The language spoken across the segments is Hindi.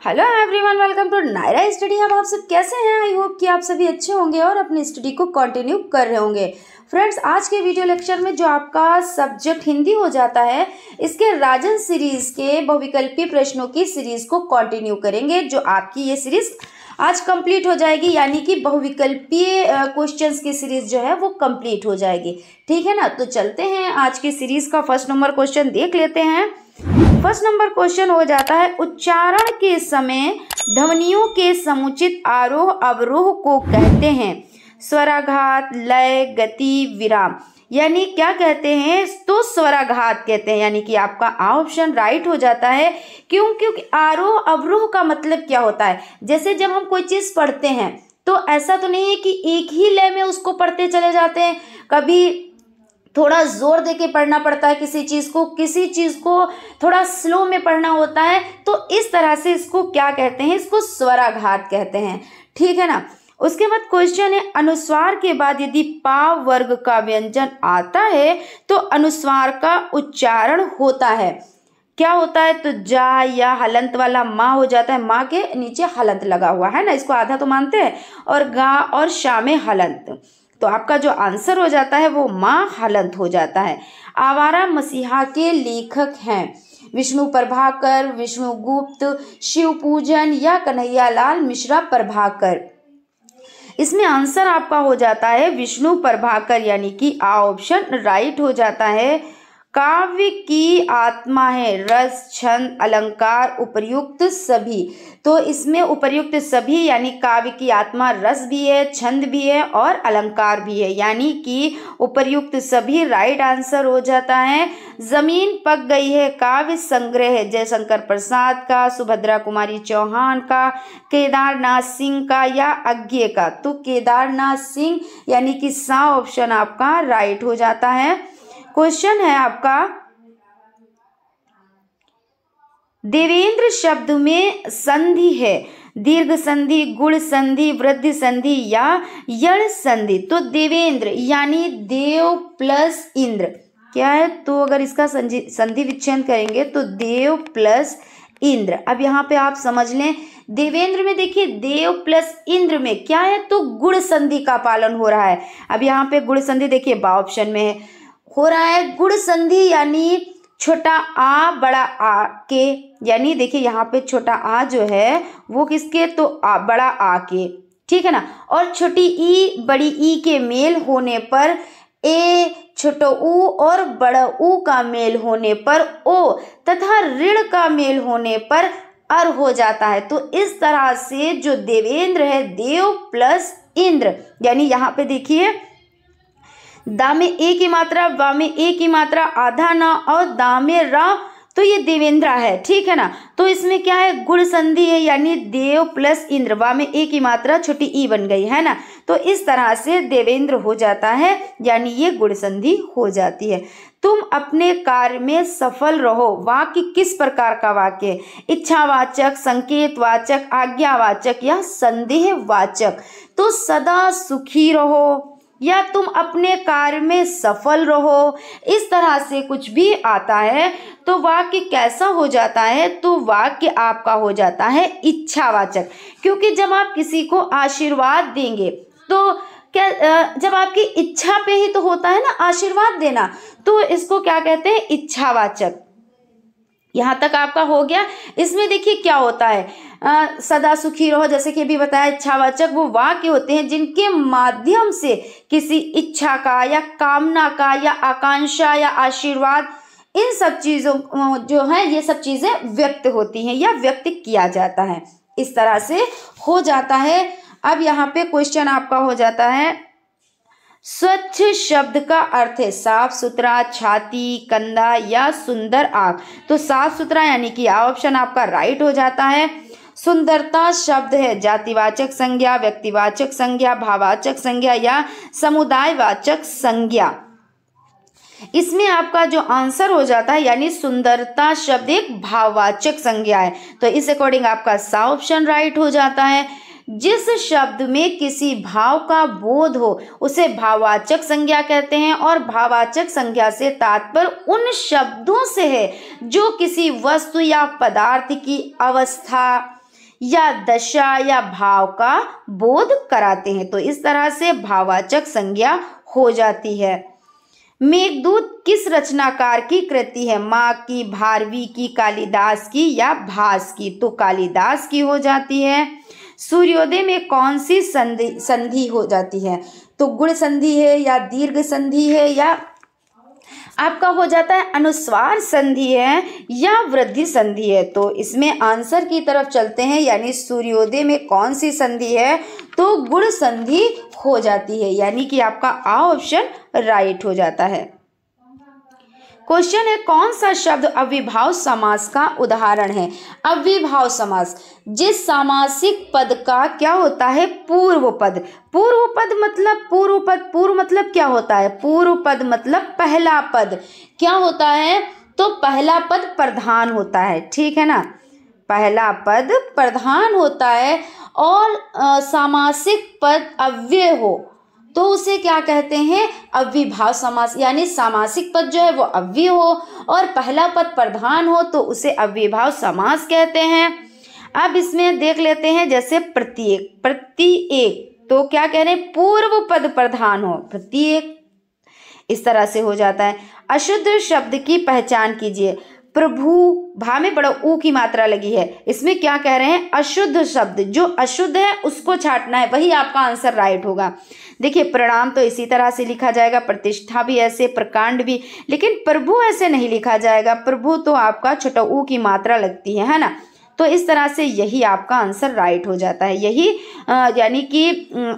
Hello everyone, welcome to Nayra study. अब आप सब कैसे हैं? आई होप कि आप सभी अच्छे होंगे और अपनी स्टडी को कंटिन्यू कर रहे होंगे। फ्रेंड्स, आज के वीडियो लेक्चर में जो आपका सब्जेक्ट हिंदी हो जाता है, इसके राजन सीरीज के बहुविकल्पीय प्रश्नों की सीरीज को कंटिन्यू करेंगे। जो आपकी ये सीरीज आज कंप्लीट हो जाएगी, यानी कि बहुविकल्पीय क्वेश्चंस की सीरीज जो है वो कंप्लीट हो जाएगी। ठीक है ना? तो चलते हैं आज की सीरीज का फर्स्ट नंबर क्वेश्चन देख लेते हैं। फर्स्ट नंबर क्वेश्चन हो जाता है, उच्चारण के समय ध्वनियों के समुचित आरोह अवरोह को कहते हैं स्वराघात, लय, गति, विराम। यानी क्या कहते हैं? तो स्वराघात कहते हैं। यानी कि आपका ऑप्शन राइट हो जाता है। क्योंकि आरोह अवरोह का मतलब क्या होता है? जैसे जब हम कोई चीज पढ़ते हैं तो ऐसा तो नहीं है कि एक ही लय में उसको पढ़ते चले जाते हैं। कभी थोड़ा जोर दे के पढ़ना पड़ता है किसी चीज को थोड़ा स्लो में पढ़ना होता है। तो इस तरह से इसको क्या कहते हैं? इसको स्वराघात कहते हैं। ठीक है ना? उसके बाद क्वेश्चन है, अनुस्वार के बाद यदि पा वर्ग का व्यंजन आता है तो अनुस्वार का उच्चारण होता है। क्या होता है? तो जा या हलंत वाला माँ हो जाता है। माँ के नीचे हलंत लगा हुआ है ना, इसको आधा तो मानते हैं। और गा और शा में हलंत, तो आपका जो आंसर हो जाता है वो माँ हलंत हो जाता है। आवारा मसीहा के लेखक हैं विष्णु प्रभाकर, विष्णु गुप्त, शिव पूजन या कन्हैयालाल मिश्रा प्रभाकर। इसमें आंसर आपका हो जाता है विष्णु प्रभाकर, यानी कि ऑप्शन राइट हो जाता है। काव्य की आत्मा है रस, छंद, अलंकार, उपर्युक्त सभी। तो इसमें उपर्युक्त सभी यानी काव्य की आत्मा रस भी है, छंद भी है और अलंकार भी है, यानी कि उपर्युक्त सभी राइट आंसर हो जाता है। जमीन पक गई है काव्य संग्रह है जयशंकर प्रसाद का, सुभद्रा कुमारी चौहान का, केदारनाथ सिंह का या अज्ञे का। तो केदारनाथ सिंह यानी कि सा ऑप्शन आपका राइट हो जाता है। क्वेश्चन है आपका, देवेंद्र शब्द में संधि है दीर्घ संधि, गुण संधि, वृद्धि संधि या यण संधि। तो देवेंद्र यानी देव प्लस इंद्र क्या है? तो अगर इसका संधि विच्छेद करेंगे तो देव प्लस इंद्र। अब यहाँ पे आप समझ लें, देवेंद्र में देखिए देव प्लस इंद्र में क्या है? तो गुण संधि का पालन हो रहा है। अब यहाँ पे गुण संधि देखिए बा ऑप्शन में हो रहा है। गुण संधि यानी छोटा आ बड़ा आ के, यानी देखिए यहाँ पे छोटा आ जो है वो किसके? तो आ बड़ा आ के। ठीक है ना? और छोटी ई बड़ी ई के मेल होने पर ए, छोटो ऊ और बड़ा ऊ का मेल होने पर ओ तथा ऋण का मेल होने पर अर हो जाता है। तो इस तरह से जो देवेंद्र है देव प्लस इंद्र, यानी यहाँ पे देखिए दा में ए की मात्रा, वा में ए की मात्रा, आधा ना और दा में रा, तो ये देवेंद्र है। ठीक है ना? तो इसमें क्या है? गुण संधि है, यानी देव प्लस इंद्र, वा में ए की मात्रा छोटी ई बन गई है ना। तो इस तरह से देवेंद्र हो जाता है, यानी ये गुण संधि हो जाती है। तुम अपने कार्य में सफल रहो। वाक्य किस प्रकार का वाक्य है? इच्छावाचक, संकेतवाचक, आज्ञावाचक या संदेहवाचक। तो सदा सुखी रहो या तुम अपने कार्य में सफल रहो, इस तरह से कुछ भी आता है तो वाक्य कैसा हो जाता है? तो वाक्य आपका हो जाता है इच्छावाचक। क्योंकि जब आप किसी को आशीर्वाद देंगे तो क्या जब आपकी इच्छा पे ही तो होता है ना आशीर्वाद देना, तो इसको क्या कहते हैं? इच्छावाचक। यहाँ तक आपका हो गया। इसमें देखिए क्या होता है, सदा सुखी रहो, जैसे कि अभी बताया, इच्छावाचक वो वाक्य होते हैं जिनके माध्यम से किसी इच्छा का या कामना का या आकांक्षा या आशीर्वाद, इन सब चीजों जो है ये सब चीजें व्यक्त होती हैं या व्यक्त किया जाता है। इस तरह से हो जाता है। अब यहाँ पे क्वेश्चन आपका हो जाता है, स्वच्छ शब्द का अर्थ है साफ सुथरा, छाती, कंधा या सुंदर आंख। तो साफ सुथरा यानी कि ऑप्शन आपका राइट हो जाता है। सुंदरता शब्द है जातिवाचक संज्ञा, व्यक्तिवाचक संज्ञा, भाववाचक संज्ञा या समुदायवाचक संज्ञा। इसमें आपका जो आंसर हो जाता है, यानी सुंदरता शब्द एक भाववाचक संज्ञा है। तो इस अकॉर्डिंग आपका सा ऑप्शन राइट हो जाता है। जिस शब्द में किसी भाव का बोध हो उसे भाववाचक संज्ञा कहते हैं, और भाववाचक संज्ञा से तात्पर्य उन शब्दों से है जो किसी वस्तु या पदार्थ की अवस्था, या दशा या भाव का बोध कराते हैं। तो इस तरह से भाववाचक संज्ञा हो जाती है। मेघदूत किस रचनाकार की कृति है? माँ की, भारवी की, कालिदास की या भास की? तो कालिदास की हो जाती है। सूर्योदय में कौन सी संधि हो जाती है? तो गुण संधि है या दीर्घ संधि है या आपका हो जाता है अनुस्वार संधि है या वृद्धि संधि है? तो इसमें आंसर की तरफ चलते हैं, यानी सूर्योदय में कौन सी संधि है? तो गुण संधि हो जाती है, यानी कि आपका आ ऑप्शन राइट हो जाता है। क्वेश्चन है, कौन सा शब्द अव्ययभाव समास का उदाहरण है? अव्ययभाव समास जिस सामासिक पद का क्या होता है? पूर्व पद। पूर्व पद मतलब पूर्व मतलब क्या होता है? पूर्व पद मतलब पहला पद क्या होता है? तो पहला पद प्रधान होता है, ठीक है ना, पहला पद प्रधान होता है और सामासिक पद अव्यय हो तो उसे क्या कहते हैं? अव्ययभाव समास, यानी सामासिक पद जो है वो अव्यय हो और पहला पद प्रधान हो तो उसे अव्ययभाव समास कहते हैं। अब इसमें देख लेते हैं, जैसे प्रत्येक तो क्या कह रहे हैं? पूर्व पद प्रधान हो, प्रत्येक, इस तरह से हो जाता है। अशुद्ध शब्द की पहचान कीजिए। प्रभु, भा में बड़ा ऊ की मात्रा लगी है, इसमें क्या कह रहे हैं? अशुद्ध शब्द, जो अशुद्ध है उसको छांटना है, वही आपका आंसर राइट होगा। देखिए, प्रणाम तो इसी तरह से लिखा जाएगा, प्रतिष्ठा भी ऐसे, प्रकांड भी, लेकिन प्रभु ऐसे नहीं लिखा जाएगा। प्रभु तो आपका छोटा ऊ की मात्रा लगती है ना, तो इस तरह से यही आपका आंसर राइट हो जाता है, यही यानी कि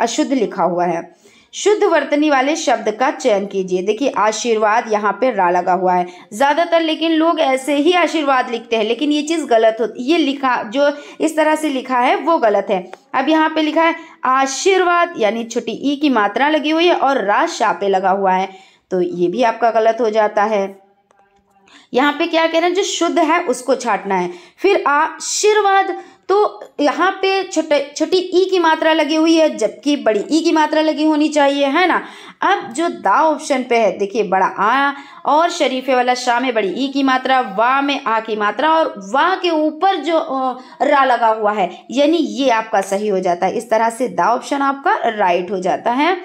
अशुद्ध लिखा हुआ है। शुद्ध वर्तनी वाले शब्द का चयन कीजिए। देखिए, आशीर्वाद यहाँ पे रा लगा हुआ है ज्यादातर, लेकिन लोग ऐसे ही आशीर्वाद लिखते हैं, लेकिन ये चीज गलत होती, ये लिखा जो इस तरह से लिखा है वो गलत है। अब यहाँ पे लिखा है आशीर्वाद, यानी छोटी ई की मात्रा लगी हुई है और रा शा पे लगा हुआ है, तो ये भी आपका गलत हो जाता है। यहाँ पे क्या कह रहे हैं? जो शुद्ध है उसको छांटना है। फिर आशीर्वाद, तो यहाँ पे छोटी ई की मात्रा लगी हुई है जबकि बड़ी ई की मात्रा लगी होनी चाहिए, है ना। अब जो दा ऑप्शन पे है, देखिए, बड़ा आ और शरीफे वाला शा में बड़ी ई की मात्रा, वा में आ की मात्रा और वा के ऊपर जो रा लगा हुआ है, यानी ये आपका सही हो जाता है। इस तरह से दा ऑप्शन आपका राइट हो जाता है।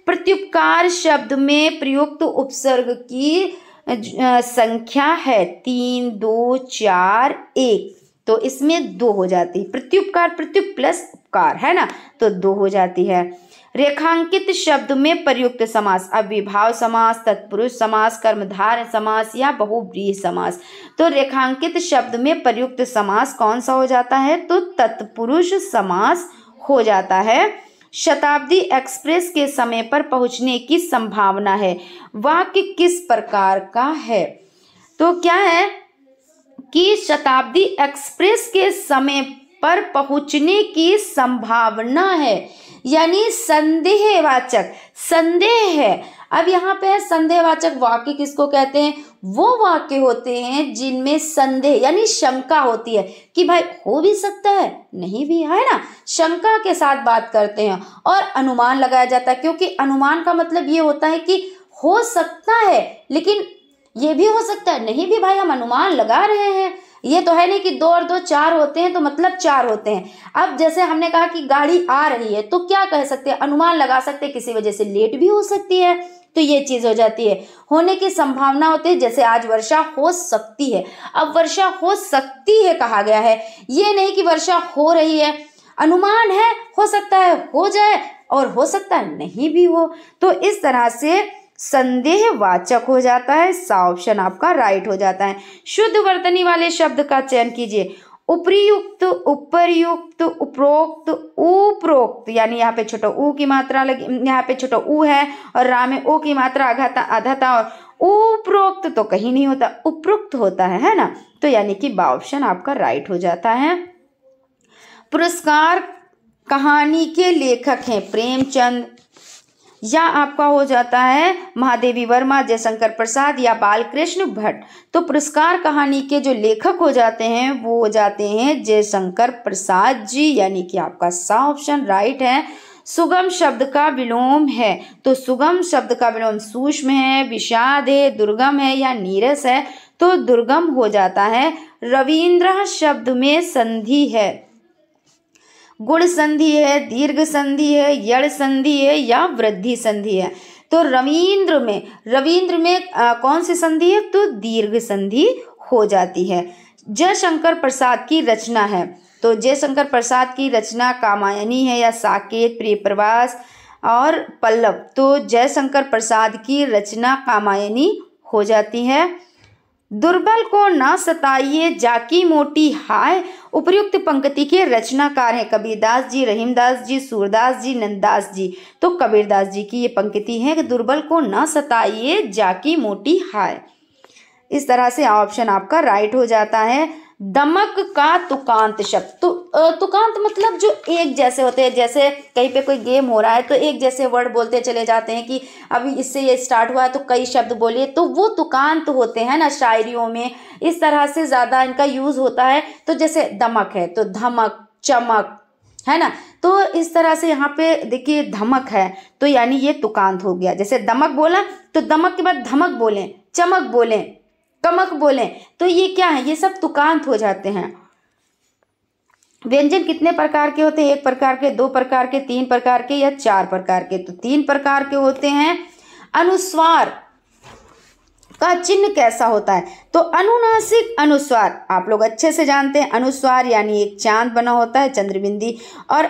प्रत्युपकार शब्द में प्रयुक्त उपसर्ग की संख्या है 3, 2, 4, 1, तो इसमें 2 हो जाती है। प्रत्युपकार, प्रत्युप प्लस उपकार, है ना, तो 2 हो जाती है। रेखांकित शब्द में प्रयुक्त समास, अव्ययभाव समास, तत्पुरुष समास, कर्मधारय समास या बहुव्रीहि समास। तो रेखांकित शब्द में प्रयुक्त समास कौन सा हो जाता है? तो तत्पुरुष समास हो जाता है। शताब्दी एक्सप्रेस के समय पर पहुंचने की संभावना है, वाक्य किस प्रकार का है? तो क्या है कि शताब्दी एक्सप्रेस के समय पर पहुंचने की संभावना है, यानी संदेहवाचक, संदेह है। अब यहाँ पे है संदेहवाचक वाक्य किसको कहते हैं? वो वाक्य होते हैं जिनमें संदेह यानी शंका होती है कि भाई हो भी सकता है, नहीं भी, है ना, शंका के साथ बात करते हैं और अनुमान लगाया जाता है, क्योंकि अनुमान का मतलब ये होता है कि हो सकता है लेकिन ये भी हो सकता है, नहीं भी, भाई हम अनुमान लगा रहे हैं। ये तो है नहीं कि 2 और 2 4 होते हैं तो मतलब 4 होते हैं। अब जैसे हमने कहा कि गाड़ी आ रही है तो क्या कह सकते हैं? अनुमान लगा सकते हैं, किसी वजह से लेट भी हो सकती है, तो ये चीज हो जाती है। होने की संभावना होती है, जैसे आज वर्षा हो सकती है। अब वर्षा हो सकती है कहा गया है, ये नहीं कि वर्षा हो रही है। अनुमान है, हो सकता है हो जाए और हो सकता है नहीं भी हो, तो इस तरह से संदेहवाचक हो जाता है। सा ऑप्शन आपका राइट हो जाता है। शुद्ध वर्तनी वाले शब्द का चयन कीजिए। उपरियुक्त, उपरयुक्त, उपरोक्त, उपरोक्त, यानी यहाँ पे छोटा ऊ की मात्रा लगी, यहाँ पे छोटा ऊ है और रा में ओ की मात्रा आधा था और उपरोक्त तो कहीं नहीं होता, उपरोक्त होता है ना, तो यानी कि बा ऑप्शन आपका राइट हो जाता है। पुरस्कार कहानी के लेखक हैं प्रेमचंद, या आपका हो जाता है महादेवी वर्मा, जयशंकर प्रसाद या बालकृष्ण भट्ट। तो पुरस्कार कहानी के जो लेखक हो जाते हैं वो हो जाते हैं जयशंकर प्रसाद जी, यानी कि आपका सा ऑप्शन राइट है। सुगम शब्द का विलोम है, तो सुगम शब्द का विलोम सूक्ष्म है, विषाद है, दुर्गम है या नीरस है, तो दुर्गम हो जाता है। रविंद्र शब्द में संधि है, गुण संधि है, दीर्घ संधि है, यड़ संधि है या वृद्धि संधि है। तो रविंद्र में कौन सी संधि है? तो दीर्घ संधि हो जाती है। जयशंकर प्रसाद की रचना है, तो जयशंकर प्रसाद की रचना कामायनी है या साकेत, प्रियप्रवास और पल्लव। तो जयशंकर प्रसाद की रचना कामायनी हो जाती है। दुर्बल को ना सताइए जाकी मोटी हाय, उपर्युक्त पंक्ति के रचनाकार हैं कबीरदास जी, रहीमदास जी, सूरदास जी, नंददास जी। तो कबीरदास जी की ये पंक्ति है कि दुर्बल को ना सताइए जाकी मोटी हाय। इस तरह से ऑप्शन आपका राइट हो जाता है। दमक का तुकांत शब्द, तो तुकांत मतलब जो एक जैसे होते हैं, जैसे कहीं पे कोई गेम हो रहा है तो एक जैसे वर्ड बोलते चले जाते हैं कि अभी इससे ये स्टार्ट हुआ है तो कई शब्द बोलिए, तो वो तुकांत होते हैं ना शायरियों में, इस तरह से ज़्यादा इनका यूज़ होता है। तो जैसे दमक है तो धमक, चमक, है ना, तो इस तरह से यहाँ पे देखिए धमक है तो यानी ये तुकांत हो गया। जैसे दमक बोला तो दमक के बाद धमक बोलें, चमक बोलें, कमक बोलें, तो ये क्या है? ये सब तुकांत हो जाते हैं। व्यंजन कितने प्रकार के होते हैं? 1 प्रकार के, 2 प्रकार के, 3 प्रकार के या 4 प्रकार के? तो 3 प्रकार के होते हैं। अनुस्वार का चिन्ह कैसा होता है? तो अनुनासिक अनुस्वार आप लोग अच्छे से जानते हैं। अनुस्वार यानी एक चांद बना होता है, चंद्रबिंदी, और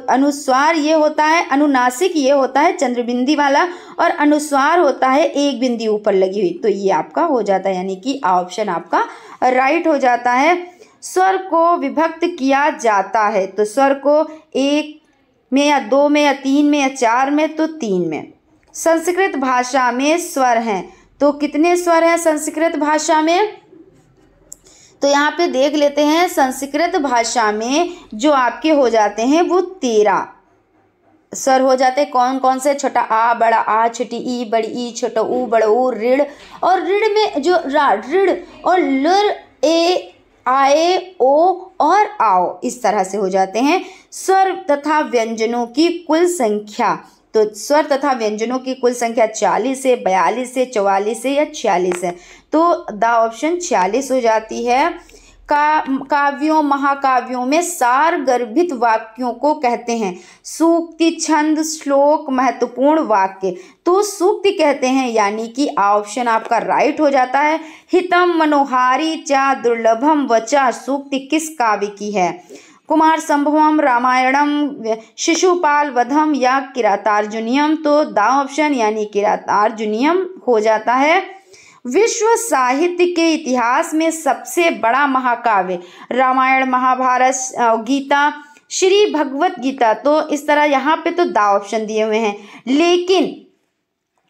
अनुस्वार ये होता है, अनुनासिक ये होता है चंद्रबिंदी वाला, और अनुस्वार होता है एक बिंदी ऊपर लगी हुई। तो ये आपका हो जाता है, यानी कि ऑप्शन आपका राइट हो जाता है। स्वर को विभक्त किया जाता है, तो स्वर को 1 में या 2 में या 3 में या 4 में? तो 3 में। संस्कृत भाषा में स्वर हैं, तो कितने स्वर हैं संस्कृत भाषा में? तो यहाँ पे देख लेते हैं। संस्कृत भाषा में जो आपके हो जाते हैं वो 13 स्वर हो जाते हैं। कौन कौन से? छोटा आ, बड़ा आ, छोटी ई, बड़ी ई, छोटा ऊ, बड़ा ऊ, ऋण, और ऋण में जो रा, ऋण और लर, ए, आए, ओ और आओ, इस तरह से हो जाते हैं। स्वर तथा व्यंजनों की कुल संख्या, तो स्वर तथा व्यंजनों की कुल संख्या 40 है, 42 है, 44 है या 46 है? तो द ऑप्शन 46 हो जाती है। काव्यों महाकाव्यों में सार गर्भित वाक्यों को कहते हैं। सूक्ति, छंद, श्लोक, महत्वपूर्ण वाक्य, तो सूक्ति कहते हैं, यानी कि ऑप्शन आपका राइट हो जाता है। हितम मनोहारी चा दुर्लभम वचा, सूक्ति किस काव्य की है? कुमार संभवम, रामायणम, शिशुपाल वधम या किरातार्जुनियम? तो द ऑप्शन यानी किरातार्जुनियम हो जाता है। विश्व साहित्य के इतिहास में सबसे बड़ा महाकाव्य? रामायण, महाभारत, गीता, श्री भगवत गीता। तो इस तरह यहाँ पे तो द ऑप्शन दिए हुए हैं, लेकिन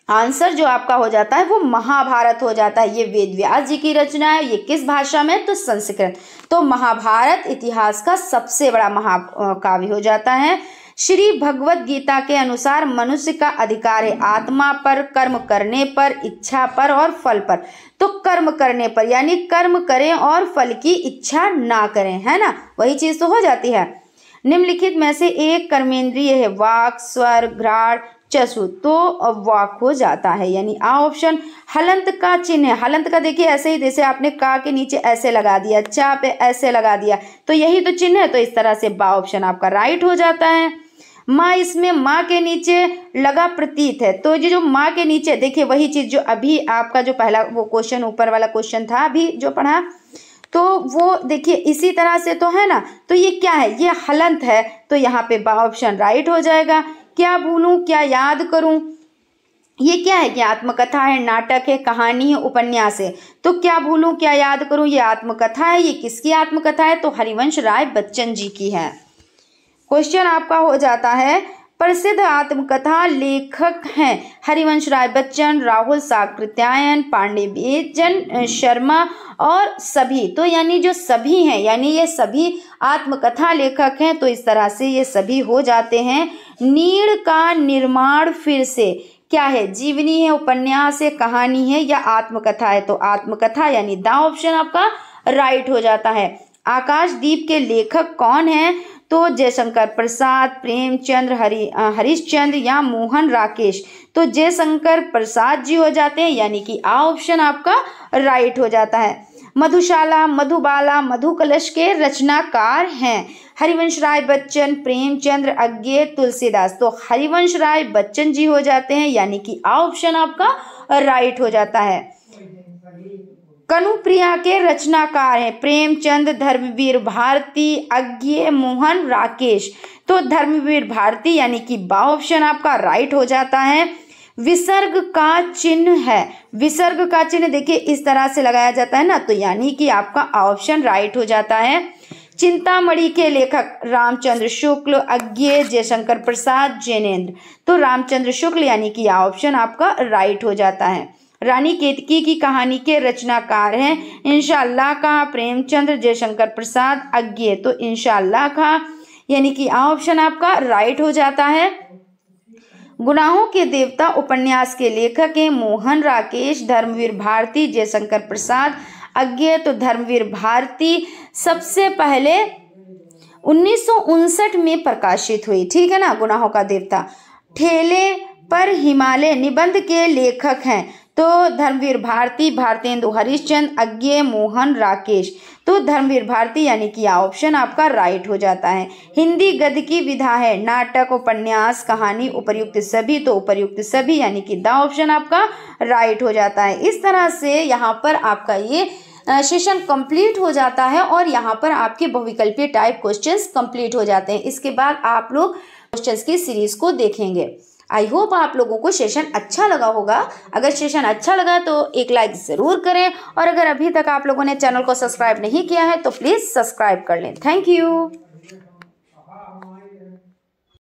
आंसर जो आपका हो जाता है वो महाभारत हो जाता है। ये वेद व्यास जी की रचना है। ये किस भाषा में? तो संस्कृत। तो महाभारत इतिहास का सबसे बड़ा महाकाव्य हो जाता है। श्री भगवत गीता के अनुसार मनुष्य का अधिकार है आत्मा पर, कर्म करने पर, इच्छा पर और फल पर। तो कर्म करने पर यानी कर्म करें और फल की इच्छा ना करें, है ना, वही चीज तो हो जाती है। निम्नलिखित में से एक कर्मेंद्रिय है? वाक, स्वर, घ्राण, चक्षु। तो वाक हो जाता है, यानी आ ऑप्शन। हलंत का चिन्ह है, हलंत का देखिए ऐसे ही, जैसे आपने का के नीचे ऐसे लगा दिया, चा पे ऐसे लगा दिया, तो यही तो चिन्ह है। तो इस तरह से बा ऑप्शन आपका राइट हो जाता है। माँ, इसमें माँ के नीचे लगा प्रतीत है, तो ये जो माँ के नीचे देखिए वही चीज जो अभी आपका जो पहला वो क्वेश्चन ऊपर वाला क्वेश्चन था अभी जो पढ़ा, तो वो देखिए इसी तरह से तो है ना। तो ये क्या है? ये हलंत है, तो यहाँ पे बा ऑप्शन राइट हो जाएगा। क्या भूलूं क्या याद करूं? ये क्या है? कि आत्मकथा है, नाटक है, कहानी है, उपन्यास है। तो क्या भूलूं क्या याद करूं ये आत्मकथा है। ये किसकी आत्मकथा है? तो हरिवंश राय बच्चन जी की है। क्वेश्चन आपका हो जाता है, प्रसिद्ध आत्मकथा लेखक हैं हरिवंश राय बच्चन, राहुल साकृत्यायन, पांडेयजन शर्मा और सभी। तो यानी जो सभी हैं यानी ये सभी आत्मकथा लेखक हैं, तो इस तरह से ये सभी हो जाते हैं। नीड़ का निर्माण फिर से क्या है? जीवनी है, उपन्यास है, कहानी है या आत्मकथा है? तो आत्मकथा यानी द ऑप्शन आपका राइट हो जाता है। आकाशदीप के लेखक कौन हैं? तो जयशंकर प्रसाद, प्रेमचंद्र, हरिश्चंद्र या मोहन राकेश। तो जयशंकर प्रसाद जी हो जाते हैं, यानी कि आ ऑप्शन आपका राइट हो जाता है। मधुशाला, मधुबाला, मधुकलश के रचनाकार हैं? हरिवंश राय बच्चन, प्रेमचंद्र, अज्ञे, तुलसीदास। तो हरिवंश राय बच्चन जी हो जाते हैं, यानी कि ऑप्शन आपका राइट हो जाता है। कनुप्रिया के रचनाकार हैं? प्रेमचंद, धर्मवीर भारती, अज्ञे, मोहन, राकेश। तो धर्मवीर भारती यानी कि बा ऑप्शन आपका राइट हो जाता है। विसर्ग का चिन्ह है? विसर्ग का चिन्ह देखिए इस तरह से लगाया जाता है ना, तो यानी कि आपका ऑप्शन राइट हो जाता है। चिंतामणि के लेखक? रामचंद्र शुक्ल, अज्ञे, जयशंकर प्रसाद, जैनेन्द्र। तो रामचंद्र शुक्ल यानी कि ऑप्शन आपका राइट हो जाता है। रानी केतकी की कहानी के रचनाकार हैं? इंशाअल्लाह का, प्रेमचंद्र, जयशंकर प्रसाद, अज्ञे। तो इंशाअल्लाह का यानी कि ऑप्शन आपका राइट हो जाता है। गुनाहों के देवता उपन्यास के लेखक हैं? मोहन, राकेश, धर्मवीर भारती, जयशंकर प्रसाद, अज्ञे। तो धर्मवीर भारती सबसे पहले 1959 में प्रकाशित हुई, ठीक है ना, गुनाहों का देवता। ठेले पर हिमालय निबंध के लेखक हैं? तो धर्मवीर भारती, भारतेंदु हरिश्चंद्र, अज्ञे, मोहन, राकेश। तो धर्मवीर भारती यानी कि ऑप्शन आपका राइट हो जाता है। हिंदी गद्य की विधा है? नाटक, उपन्यास, कहानी, उपर्युक्त सभी। तो उपर्युक्त सभी यानी कि द ऑप्शन आपका राइट हो जाता है। इस तरह से यहाँ पर आपका ये सेशन कंप्लीट हो जाता है और यहाँ पर आपके बहुविकल्पीय टाइप क्वेश्चंस कंप्लीट हो जाते हैं। इसके बाद आप लोग क्वेश्चंस की सीरीज को देखेंगे। आई होप आप लोगों को सेशन अच्छा लगा होगा। अगर सेशन अच्छा लगा तो एक लाइक ज़रूर करें और अगर अभी तक आप लोगों ने चैनल को सब्सक्राइब नहीं किया है तो प्लीज़ सब्सक्राइब कर लें। Thank you.